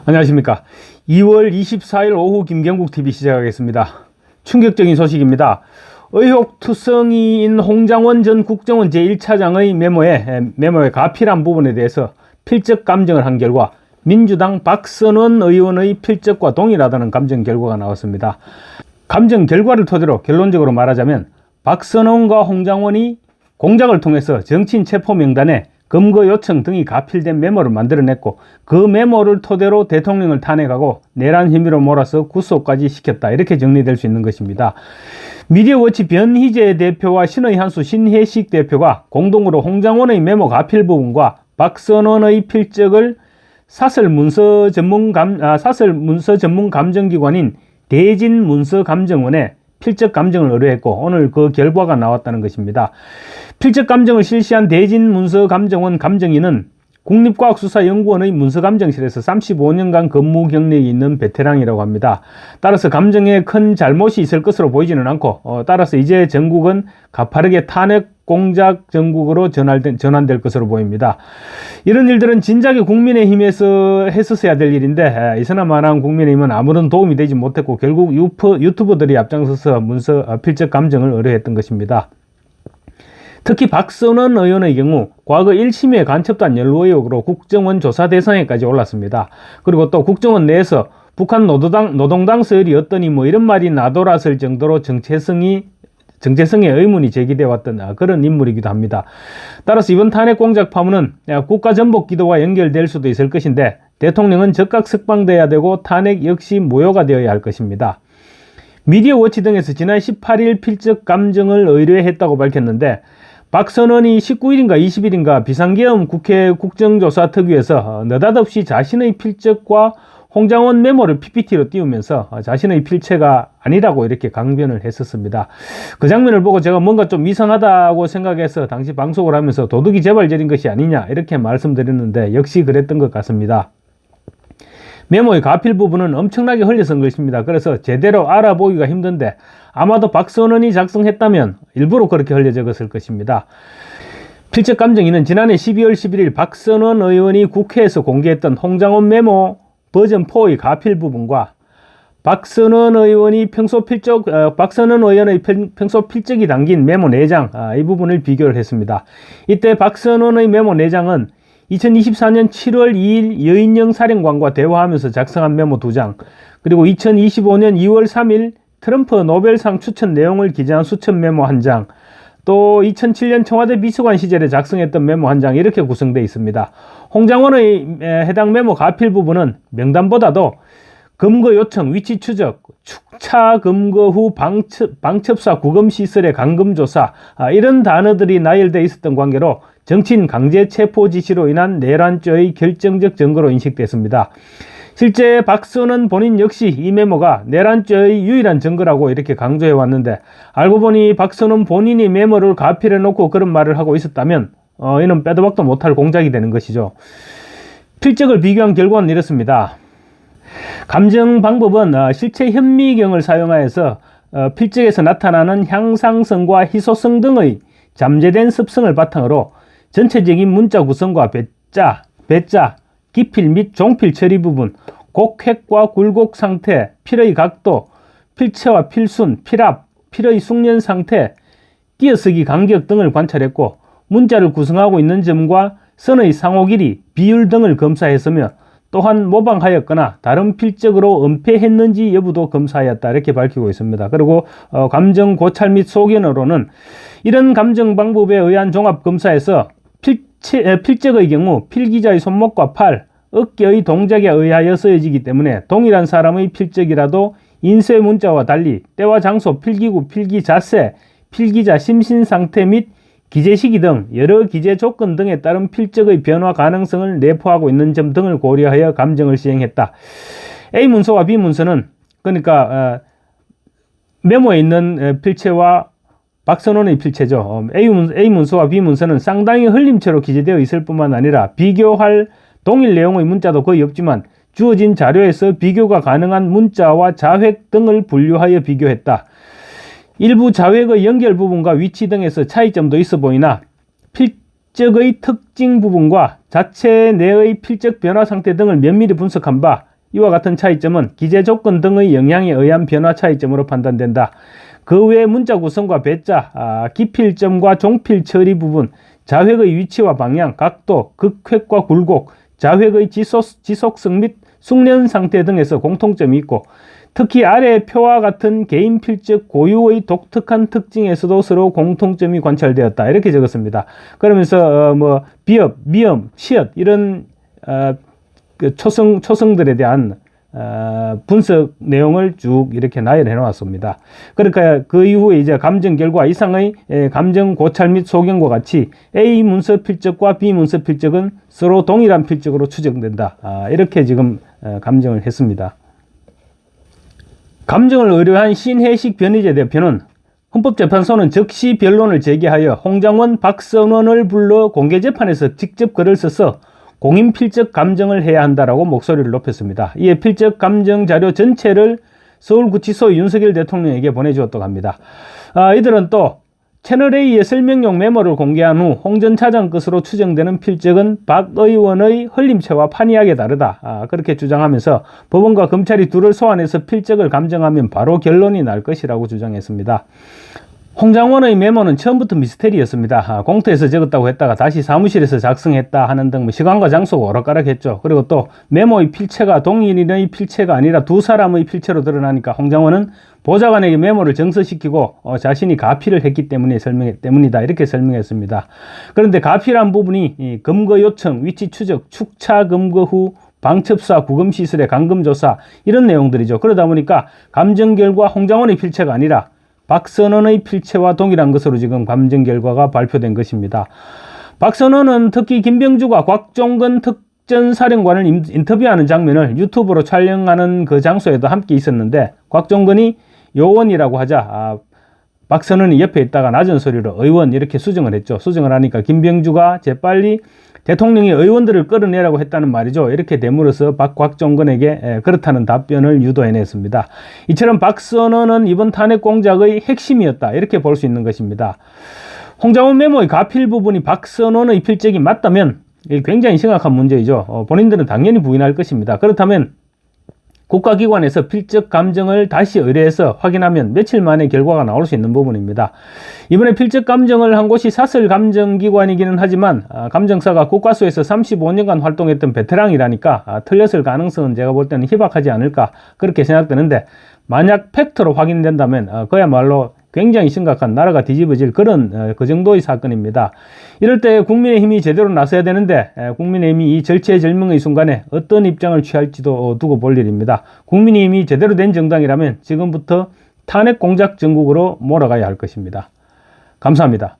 안녕하십니까. 2월 24일 오후 김경국TV 시작하겠습니다. 충격적인 소식입니다. 의혹투성이인 홍장원 전 국정원 제1차장의 메모의 가필한 부분에 대해서 필적 감정을 한 결과 민주당 박선원 의원의 필적과 동일하다는 감정 결과가 나왔습니다. 감정 결과를 토대로 결론적으로 말하자면 박선원과 홍장원이 공작을 통해서 정치인 체포 명단에 검거 요청 등이 가필된 메모를 만들어냈고 그 메모를 토대로 대통령을 탄핵하고 내란 혐의로 몰아서 구속까지 시켰다. 이렇게 정리될 수 있는 것입니다. 미디어워치 변희재 대표와 신의한수 신혜식 대표가 공동으로 홍장원의 메모 가필 부분과 박선원의 필적을 사설 문서 전문 감정기관인 대진문서감정원에 필적 감정을 의뢰했고 오늘 그 결과가 나왔다는 것입니다. 필적 감정을 실시한 대진문서감정원 감정인은 국립과학수사연구원의 문서감정실에서 35년간 근무 경력이 있는 베테랑이라고 합니다. 따라서 감정에 큰 잘못이 있을 것으로 보이지는 않고 따라서 이제 전국은 가파르게 탄핵 공작 전국으로 전환될 것으로 보입니다. 이런 일들은 진작에 국민의힘에서 했었어야 될 일인데 이서나마나 국민의힘은 아무런 도움이 되지 못했고 결국 유튜버들이 앞장서서 필적 감정을 의뢰했던 것입니다. 특히 박선원 의원의 경우 과거 1심의 간첩단 연루 의혹으로 국정원 조사 대상에까지 올랐습니다. 그리고 또 국정원 내에서 북한 노동당 서열이 어떠니 이런 말이 나돌았을 정도로 정체성의 의문이 제기되어 왔던 그런 인물이기도 합니다. 따라서 이번 탄핵 공작 파문은 국가전복기도와 연결될 수도 있을 것인데 대통령은 즉각 석방돼야 되고 탄핵 역시 무효가 되어야 할 것입니다. 미디어워치 등에서 지난 18일 필적 감정을 의뢰했다고 밝혔는데 박선원이 19일인가 20일인가 비상계엄 국회 국정조사특위에서 느닷없이 자신의 필적과 홍장원 메모를 PPT로 띄우면서 자신의 필체가 아니라고 이렇게 강변을 했었습니다. 그 장면을 보고 제가 뭔가 좀 이상하다고 생각해서 당시 방송을 하면서 도둑이 재발절인 것이 아니냐 이렇게 말씀드렸는데 역시 그랬던 것 같습니다. 메모의 가필 부분은 엄청나게 흘려선 것입니다. 그래서 제대로 알아보기가 힘든데 아마도 박선원이 작성했다면 일부러 그렇게 흘려 적었을 것입니다. 필적 감정인은 지난해 12월 11일 박선원 의원이 국회에서 공개했던 홍장원 메모 버전 4의 가필 부분과 박선원 의원의 평소 필적이 담긴 메모 4장 이 부분을 비교를 했습니다. 이때 박선원의 메모 4장은 2024년 7월 2일 여인영 사령관과 대화하면서 작성한 메모 2장, 그리고 2025년 2월 3일 트럼프 노벨상 추천 내용을 기재한 수천 메모 1장, 또 2007년 청와대 비서관 시절에 작성했던 메모 1장 이렇게 구성되어 있습니다. 홍장원의 해당 메모 가필 부분은 명단보다도 검거 요청, 위치 추적, 축차 검거 후 방첩사 구검시설의 감금조사 이런 단어들이 나열되어 있었던 관계로 정치인 강제 체포 지시로 인한 내란죄의 결정적 증거로 인식됐습니다. 실제 박선원 본인 역시 이 메모가 내란죄의 유일한 증거라고 이렇게 강조해 왔는데 알고 보니 박선원 본인이 메모를 가필해 놓고 그런 말을 하고 있었다면 이는 빼도 박도 못할 공작이 되는 것이죠. 필적을 비교한 결과는 이렇습니다. 감정 방법은 실체 현미경을 사용하여서 필적에서 나타나는 향상성과 희소성 등의 잠재된 습성을 바탕으로 전체적인 문자 구성과 배자, 기필 및 종필 처리 부분, 곡획과 굴곡 상태, 필의 각도, 필체와 필순, 필압, 필의 숙련 상태, 띄어쓰기 간격 등을 관찰했고 문자를 구성하고 있는 점과 선의 상호 길이, 비율 등을 검사했으며 또한 모방하였거나 다른 필적으로 은폐했는지 여부도 검사하였다 이렇게 밝히고 있습니다. 그리고 감정 고찰 및 소견으로는 이런 감정 방법에 의한 종합 검사에서 필적의 경우 필기자의 손목과 팔, 어깨의 동작에 의하여 쓰여지기 때문에 동일한 사람의 필적이라도 인쇄 문자와 달리 때와 장소, 필기구, 필기 자세, 필기자 심신 상태 및 기재 시기 등 여러 기재 조건 등에 따른 필적의 변화 가능성을 내포하고 있는 점 등을 고려하여 감정을 시행했다. A 문서와 B 문서는 그러니까 메모에 있는 필체와 박선원의 필체죠. A 문서와 B 문서는 상당히 흘림체로 기재되어 있을 뿐만 아니라 비교할 동일 내용의 문자도 거의 없지만 주어진 자료에서 비교가 가능한 문자와 자획 등을 분류하여 비교했다. 일부 자획의 연결 부분과 위치 등에서 차이점도 있어 보이나 필적의 특징 부분과 자체 내의 필적 변화 상태 등을 면밀히 분석한 바 이와 같은 차이점은 기재 조건 등의 영향에 의한 변화 차이점으로 판단된다. 그 외 문자 구성과 배자, 기필점과 종필 처리 부분, 자획의 위치와 방향, 각도, 극획과 굴곡, 자획의 지속성 및 숙련 상태 등에서 공통점이 있고, 특히 아래 표와 같은 개인 필적 고유의 독특한 특징에서도 서로 공통점이 관찰되었다. 이렇게 적었습니다. 그러면서 비읍, 미음, 시읒 이런 그 초성들에 대한 분석 내용을 쭉 이렇게 나열해 놓았습니다. 그러니까 그 이후에 이제 감정 결과 이상의 감정 고찰 및 소견과 같이 A 문서 필적과 B 문서 필적은 서로 동일한 필적으로 추정된다. 이렇게 지금 감정을 했습니다. 감정을 의뢰한 신혜식 변희재 대표는 헌법재판소는 즉시 변론을 제기하여 홍장원, 박선원을 불러 공개재판에서 직접 글을 써서 공인 필적 감정을 해야 한다라고 목소리를 높였습니다. 이에 필적 감정 자료 전체를 서울구치소 윤석열 대통령에게 보내주었다고 합니다. 이들은 또 채널A의 설명용 메모를 공개한 후 홍 전 차장 것으로 추정되는 필적은 박 의원의 흘림체와 판이하게 다르다. 그렇게 주장하면서 법원과 검찰이 둘을 소환해서 필적을 감정하면 바로 결론이 날 것이라고 주장했습니다. 홍장원의 메모는 처음부터 미스테리였습니다. 공터에서 적었다고 했다가 다시 사무실에서 작성했다 하는 등 시간과 장소가 오락가락했죠. 그리고 또 메모의 필체가 동일인의 필체가 아니라 두 사람의 필체로 드러나니까 홍장원은 보좌관에게 메모를 정서시키고 자신이 가피를 했기 때문이다 이렇게 설명했습니다. 그런데 가피란 부분이 검거 요청, 위치 추적, 축차 검거 후 방첩사, 구금시설의 감금조사 이런 내용들이죠. 그러다 보니까 감정 결과 홍장원의 필체가 아니라 박선원의 필체와 동일한 것으로 지금 감정 결과가 발표된 것입니다. 박선원은 특히 김병주가 곽종건 특전사령관을 인터뷰하는 장면을 유튜브로 촬영하는 그 장소에도 함께 있었는데 곽종건이 요원이라고 하자 박선원이 옆에 있다가 낮은 소리로 의원 이렇게 수정을 했죠. 수정을 하니까 김병주가 재빨리 대통령이 의원들을 끌어내라고 했다는 말이죠. 이렇게 되물어서 곽종건에게 그렇다는 답변을 유도해냈습니다. 이처럼 박선원은 이번 탄핵 공작의 핵심이었다. 이렇게 볼 수 있는 것입니다. 홍장원 메모의 가필 부분이 박선원의 필적이 맞다면 굉장히 심각한 문제이죠. 본인들은 당연히 부인할 것입니다. 그렇다면 국가기관에서 필적 감정을 다시 의뢰해서 확인하면 며칠 만에 결과가 나올 수 있는 부분입니다. 이번에 필적 감정을 한 곳이 사설감정기관이기는 하지만 감정사가 국가수에서 35년간 활동했던 베테랑이라니까 틀렸을 가능성은 제가 볼 때는 희박하지 않을까 그렇게 생각되는데 만약 팩트로 확인된다면 그야말로 굉장히 심각한 나라가 뒤집어질 그런 그 정도의 사건입니다. 이럴 때 국민의힘이 제대로 나서야 되는데 국민의힘이 이 절체절명의 순간에 어떤 입장을 취할지도 두고 볼 일입니다. 국민의힘이 제대로 된 정당이라면 지금부터 탄핵 공작 정국으로 몰아가야 할 것입니다. 감사합니다.